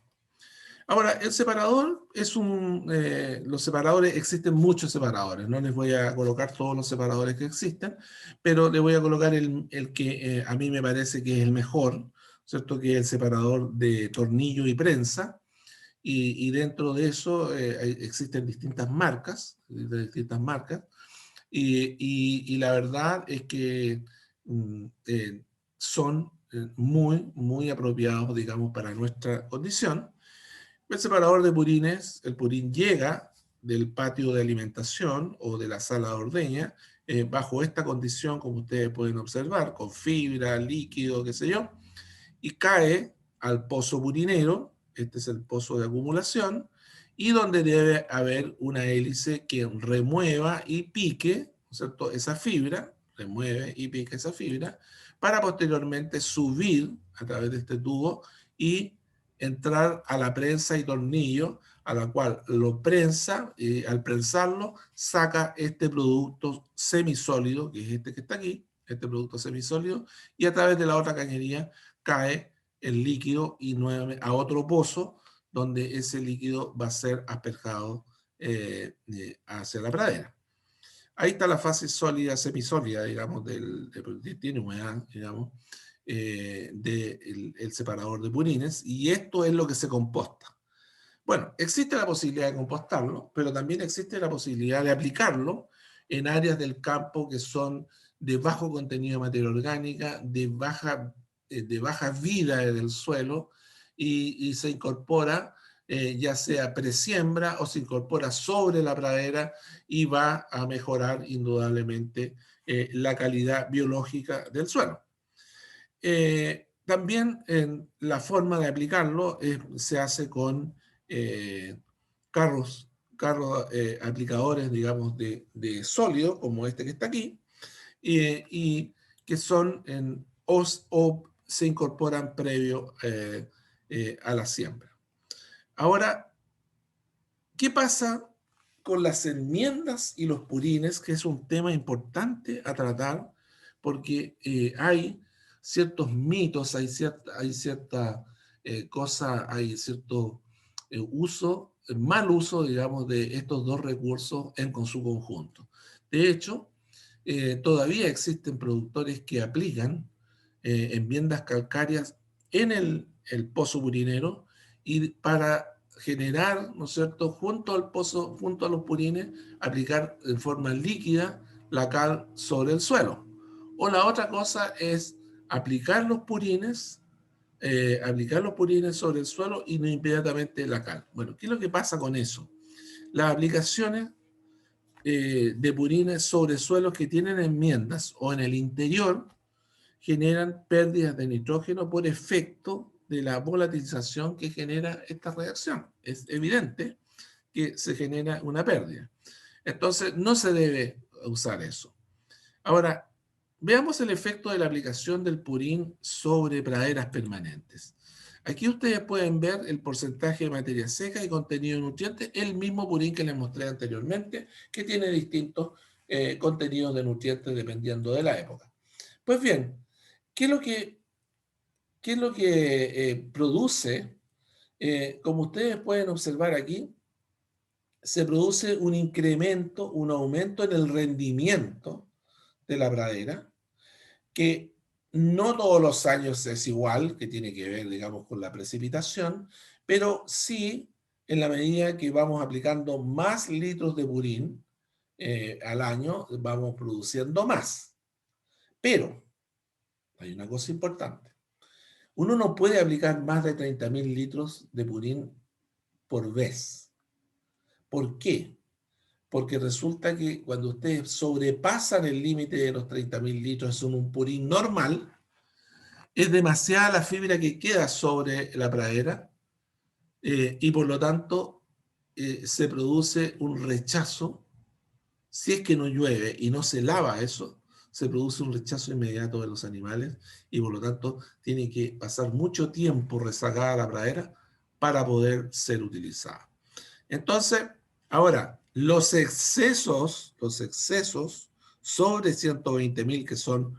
Ahora, el separador es los separadores, existen muchos separadores, no les voy a colocar todos los separadores que existen, pero le voy a colocar el que a mí me parece que es el mejor, ¿cierto? Que es el separador de tornillo y prensa, y dentro de eso existen distintas marcas, y la verdad es que son muy apropiados, digamos, para nuestra condición. El separador de purines, el purín llega del patio de alimentación o de la sala de ordeña, bajo esta condición, como ustedes pueden observar, con fibra, líquido, qué sé yo, y cae al pozo purinero, este es el pozo de acumulación, y donde debe haber una hélice que remueva y pique, ¿no es cierto?, esa fibra, remueve y pique esa fibra, para posteriormente subir a través de este tubo y entrar a la prensa y tornillo, a la cual lo prensa, y al prensarlo saca este producto semisólido, que es este que está aquí, este producto semisólido, y a través de la otra cañería cae el líquido y nuevamente a otro pozo, donde ese líquido va a ser asperjado hacia la pradera. Ahí está la fase sólida, semisólida, digamos, tiene humedad, digamos, del separador de purines, y esto es lo que se composta. Bueno, existe la posibilidad de compostarlo, pero también existe la posibilidad de aplicarlo en áreas del campo que son de bajo contenido de materia orgánica, de baja vida del suelo, y se incorpora, ya sea presiembra o se incorpora sobre la pradera, y va a mejorar indudablemente la calidad biológica del suelo. También en la forma de aplicarlo se hace con eh, carros aplicadores, digamos, de sólido, como este que está aquí, y que son o se incorporan previo a la siembra. Ahora, ¿qué pasa con las enmiendas y los purines? Que es un tema importante a tratar, porque hay ciertos mitos, hay cierta cosa, hay cierto mal uso, digamos, de estos dos recursos con su conjunto. De hecho, todavía existen productores que aplican enmiendas calcáreas en el pozo purinero, y para generar, ¿no es cierto?, junto al pozo, junto a los purines, aplicar en forma líquida la cal sobre el suelo. O la otra cosa es aplicar los purines sobre el suelo y no inmediatamente la cal. Bueno, ¿qué es lo que pasa con eso? Las aplicaciones de purines sobre suelos que tienen enmiendas o en el interior generan pérdidas de nitrógeno por efecto de la volatilización que genera esta reacción. Es evidente que se genera una pérdida. Entonces, no se debe usar eso. Ahora, veamos el efecto de la aplicación del purín sobre praderas permanentes. Aquí ustedes pueden ver el porcentaje de materia seca y contenido de nutrientes, el mismo purín que les mostré anteriormente, que tiene distintos contenidos de nutrientes dependiendo de la época. Pues bien, ¿qué es lo que, produce? Como ustedes pueden observar aquí, se produce un incremento, un aumento en el rendimiento de la pradera, que no todos los años es igual, que tiene que ver, digamos, con la precipitación, pero sí en la medida que vamos aplicando más litros de purín al año, vamos produciendo más. Pero hay una cosa importante. Uno no puede aplicar más de 30.000 litros de purín por vez. ¿Por qué? Porque resulta que cuando ustedes sobrepasan el límite de los 30.000 litros en un purín normal, es demasiada la fibra que queda sobre la pradera y por lo tanto se produce un rechazo. Si es que no llueve y no se lava eso, se produce un rechazo inmediato de los animales y por lo tanto tiene que pasar mucho tiempo rezagada la pradera para poder ser utilizada. Entonces, ahora, los excesos sobre 120.000, que son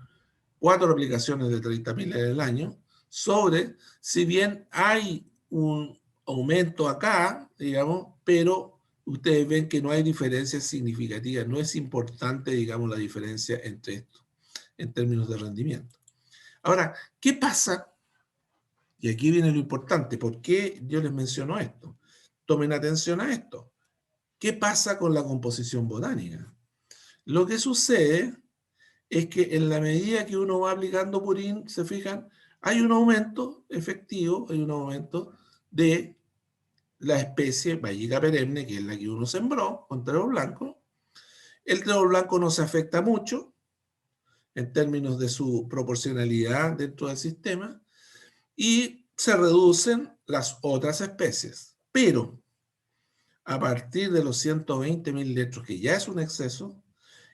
4 aplicaciones de 30.000 en el año, sobre, si bien hay un aumento acá, digamos, pero ustedes ven que no hay diferencias significativas, no es importante, digamos, la diferencia entre esto en términos de rendimiento. Ahora, ¿qué pasa? Y aquí viene lo importante, ¿por qué yo les menciono esto? Tomen atención a esto. ¿Qué pasa con la composición botánica? Lo que sucede es que en la medida que uno va aplicando purín, se fijan, hay un aumento efectivo, hay un aumento de la especie Vallica perenne, que es la que uno sembró con trébol blanco. El trébol blanco no se afecta mucho en términos de su proporcionalidad dentro del sistema y se reducen las otras especies. Pero a partir de los 120.000 litros, que ya es un exceso,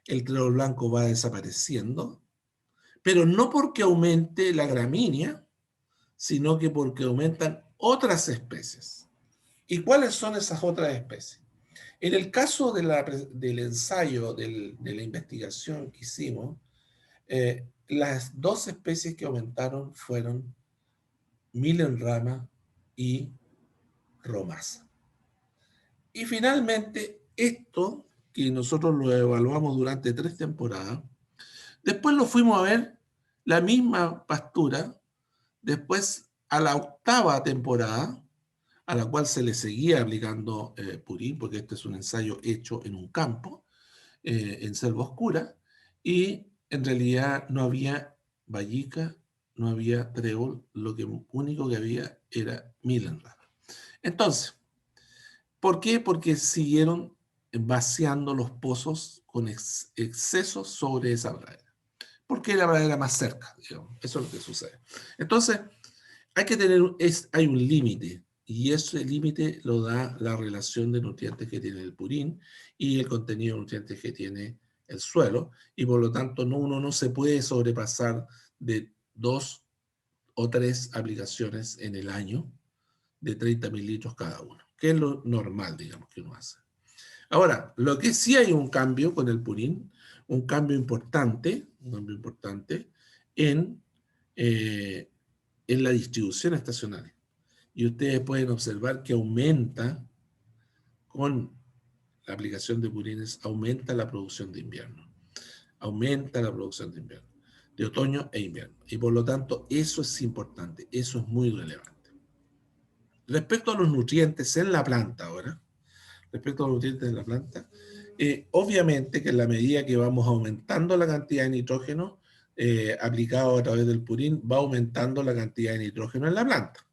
el trébol blanco va desapareciendo, pero no porque aumente la gramínea, sino que porque aumentan otras especies. ¿Y cuáles son esas otras especies? En el caso del ensayo, de la investigación que hicimos, las dos especies que aumentaron fueron milenrama y romasa. Y finalmente, esto, que nosotros lo evaluamos durante 3 temporadas, después lo fuimos a ver, la misma pastura, después a la 8ª temporada, a la cual se le seguía aplicando purín, porque este es un ensayo hecho en un campo, en selva oscura, y en realidad no había vallica, no había trébol, lo único que había era milenrama. Entonces, ¿por qué? Porque siguieron vaciando los pozos con excesos sobre esa pradera. Porque la pradera más cerca, digamos. Eso es lo que sucede. Entonces, hay un límite, y ese límite lo da la relación de nutrientes que tiene el purín y el contenido de nutrientes que tiene el suelo, y por lo tanto uno no se puede sobrepasar de 2 o 3 aplicaciones en el año de 30.000 litros cada uno, que es lo normal, digamos, que uno hace. Ahora, lo que sí hay un cambio con el purín, un cambio importante en, eh, en la distribución estacional. Y ustedes pueden observar que aumenta con la aplicación de purines, aumenta la producción de invierno. Aumenta la producción de invierno, de otoño e invierno. Y por lo tanto, eso es importante, eso es muy relevante. Respecto a los nutrientes en la planta ahora, respecto a los nutrientes en la planta, obviamente que en la medida que vamos aumentando la cantidad de nitrógeno aplicado a través del purín, va aumentando la cantidad de nitrógeno en la planta.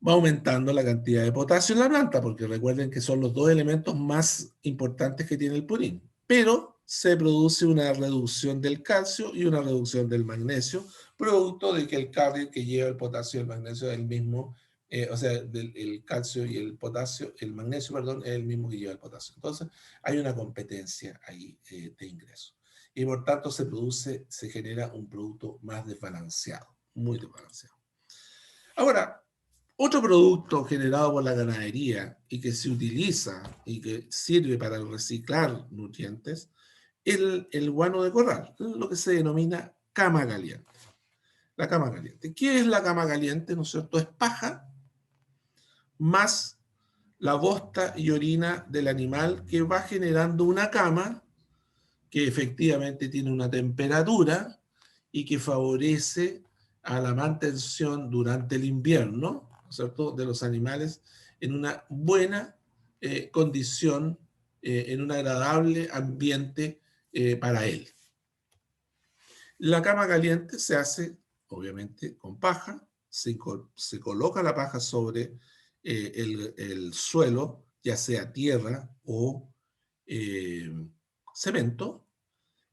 Va aumentando la cantidad de potasio en la planta, porque recuerden que son los 2 elementos más importantes que tiene el purín. Pero se produce una reducción del calcio y una reducción del magnesio, producto de que el carrier que lleva el potasio y el magnesio es el mismo, o sea, el calcio y el potasio, el magnesio, perdón, es el mismo que lleva el potasio. Entonces, hay una competencia ahí de ingreso. Y por tanto se genera un producto más desbalanceado, muy desbalanceado. Ahora, otro producto generado por la ganadería y que se utiliza y que sirve para reciclar nutrientes es el guano de corral, lo que se denomina cama caliente. La cama caliente. ¿Qué es la cama caliente? ¿No es cierto? Es paja más la bosta y orina del animal que va generando una cama que efectivamente tiene una temperatura y que favorece a la mantención durante el invierno, ¿no es cierto?, de los animales en una buena condición, en un agradable ambiente para él. La cama caliente se hace obviamente con paja, se coloca la paja sobre el suelo, ya sea tierra o eh, cemento,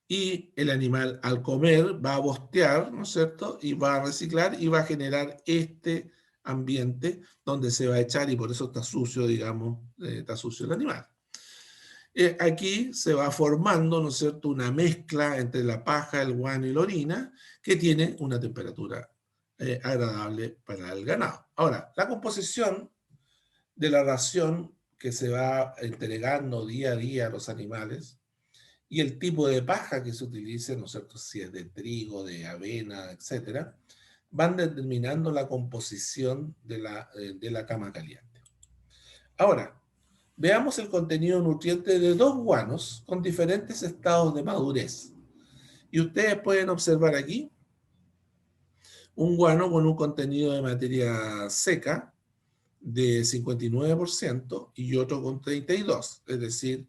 y el animal al comer va a bostear, ¿no es cierto? Y va a reciclar y va a generar este ambiente donde se va a echar y por eso está sucio, digamos, está sucio el animal. Aquí se va formando, ¿no es cierto?, una mezcla entre la paja, el guano y la orina que tiene una temperatura agradable para el ganado. Ahora, la composición de la ración que se va entregando día a día a los animales y el tipo de paja que se utilice, ¿no es cierto?, si es de trigo, de avena, etcétera, van determinando la composición de la cama caliente. Ahora, veamos el contenido nutriente de dos guanos con diferentes estados de madurez. Y ustedes pueden observar aquí un guano con un contenido de materia seca de 59% y otro con 32%, es decir,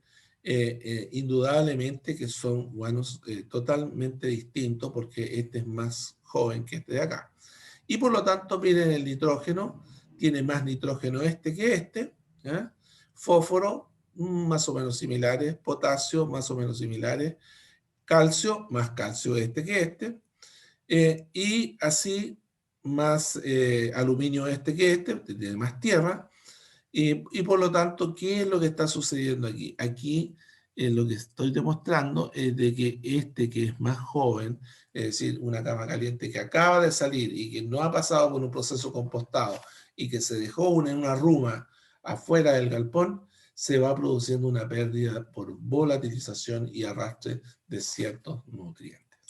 indudablemente que son guanos totalmente distintos porque este es más joven que este de acá. Y por lo tanto, miren el nitrógeno, tiene más nitrógeno este que este, ¿ya? Fósforo, más o menos similares, potasio, más o menos similares, calcio, más calcio este que este, y así más aluminio este que este, tiene más tierra, y por lo tanto, ¿qué es lo que está sucediendo aquí? Aquí lo que estoy demostrando es de que este que es más joven, es decir, una cama caliente que acaba de salir y que no ha pasado por un proceso compostado y que se dejó en una ruma afuera del galpón, se va produciendo una pérdida por volatilización y arrastre de ciertos nutrientes.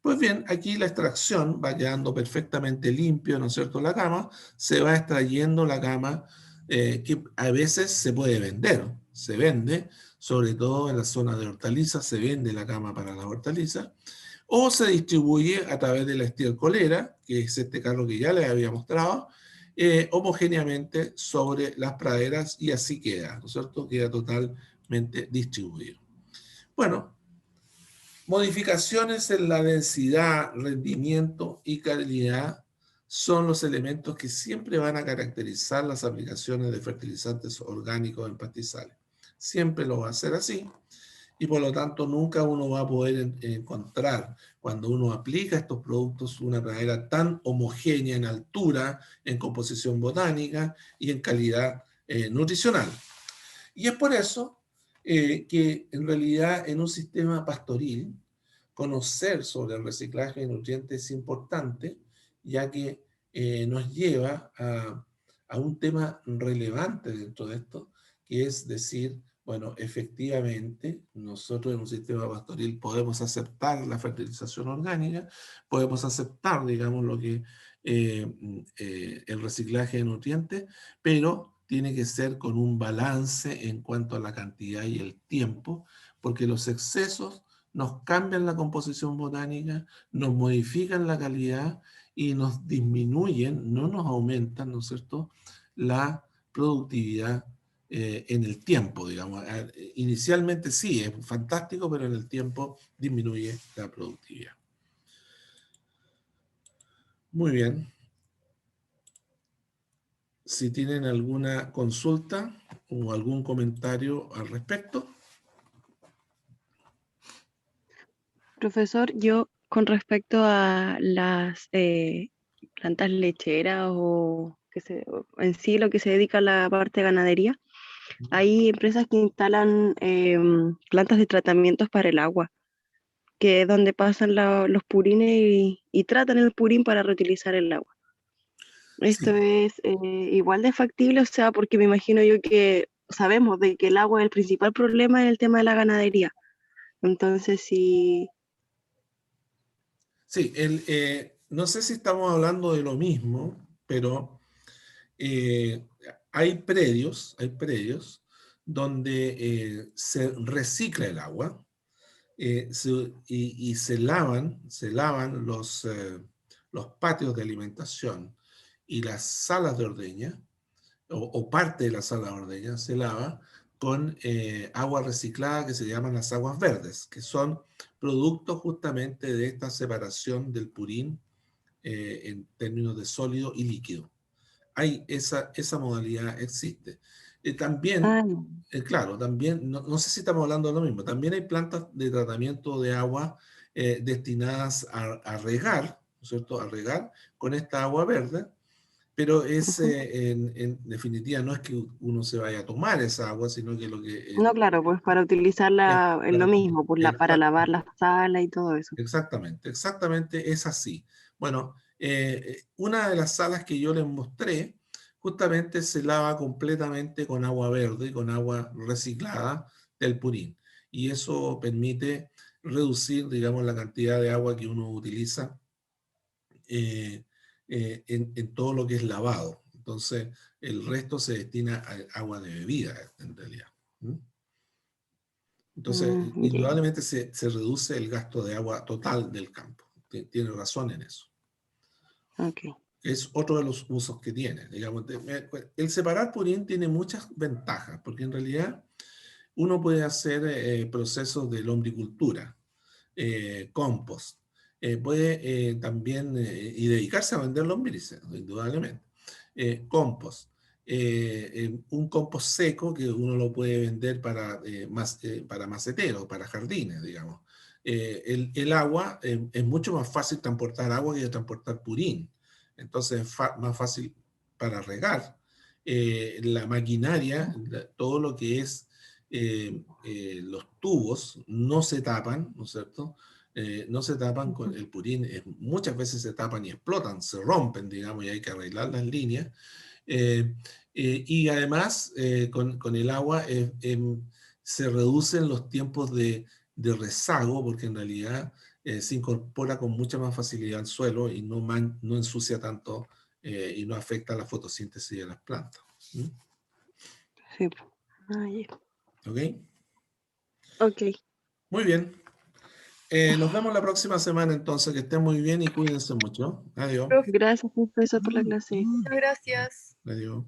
Pues bien, aquí la extracción va quedando perfectamente limpio, ¿no es cierto? La cama, se va extrayendo la cama que a veces se puede vender, se vende, sobre todo en la zona de hortalizas, se vende la cama para la hortaliza, o se distribuye a través de la estiércolera, que es este carro que ya les había mostrado, homogéneamente sobre las praderas y así queda, ¿no es cierto? Queda totalmente distribuido. Bueno, modificaciones en la densidad, rendimiento y calidad son los elementos que siempre van a caracterizar las aplicaciones de fertilizantes orgánicos en pastizales. Siempre lo va a ser así y por lo tanto nunca uno va a poder encontrar cuando uno aplica estos productos una pradera tan homogénea en altura, en composición botánica y en calidad nutricional. Y es por eso que en realidad en un sistema pastoril, conocer sobre el reciclaje de nutrientes es importante, ya que nos lleva a un tema relevante dentro de esto, que es decir, bueno, efectivamente, nosotros en un sistema pastoril podemos aceptar la fertilización orgánica, podemos aceptar, digamos, lo que el reciclaje de nutrientes, pero tiene que ser con un balance en cuanto a la cantidad y el tiempo, porque los excesos nos cambian la composición botánica, nos modifican la calidad y nos disminuyen, no nos aumentan, ¿no es cierto?, la productividad en el tiempo, digamos. Inicialmente sí, es fantástico, pero en el tiempo disminuye la productividad. Muy bien. Si tienen alguna consulta o algún comentario al respecto. Profesor, yo con respecto a las plantas lecheras o en sí lo que se dedica a la parte de ganadería, hay empresas que instalan plantas de tratamientos para el agua, que es donde pasan los purines y tratan el purín para reutilizar el agua. Esto Sí, es igual de factible, o sea, porque me imagino yo que sabemos de que el agua es el principal problema en el tema de la ganadería. Entonces, sí, sí, no sé si estamos hablando de lo mismo, pero eh, hay predios donde se recicla el agua y se lavan los patios de alimentación y las salas de ordeña, o parte de la sala de ordeña, se lava con agua reciclada que se llaman las aguas verdes, que son productos justamente de esta separación del purín en términos de sólido y líquido. Hay esa modalidad existe. También, claro, también, no sé si estamos hablando de lo mismo, también hay plantas de tratamiento de agua destinadas a regar, ¿no es cierto?, a regar con esta agua verde, pero es, en definitiva, no es que uno se vaya a tomar esa agua, sino que lo que... No, claro, pues para utilizarla en lo mismo, pues para lavar exactamente, la sala y todo eso. exactamente es así. Bueno, una de las salas que yo les mostré, justamente se lava completamente con agua verde, con agua reciclada del Purín. Y eso permite reducir, digamos, la cantidad de agua que uno utiliza en todo lo que es lavado. Entonces, el resto se destina a agua de bebida, en realidad. Entonces, Yeah. indudablemente se reduce el gasto de agua total del campo. Tiene razón en eso. Okay. Es otro de los usos que tiene. Digamos, el separar Purín tiene muchas ventajas, porque en realidad uno puede hacer procesos de lombricultura, compost, puede también y dedicarse a vender lombrices, indudablemente. Compost. Un compost seco que uno lo puede vender para maceteros, para jardines, digamos. El agua, es mucho más fácil transportar agua que transportar Purín. Entonces es más fácil para regar. La maquinaria, todo lo que es los tubos no se tapan, ¿no es cierto? No se tapan con el Purín, muchas veces se tapan y explotan, se rompen, digamos, y hay que arreglar las líneas. Y además, con el agua se reducen los tiempos de rezago, porque en realidad se incorpora con mucha más facilidad al suelo y no ensucia tanto y no afecta la fotosíntesis de las plantas. Sí. Yeah. ¿Ok? Ok. Muy bien. Nos vemos la próxima semana entonces. Que estén muy bien y cuídense mucho. Adiós. Gracias, profesor, por la clase. Muchas gracias. Adiós.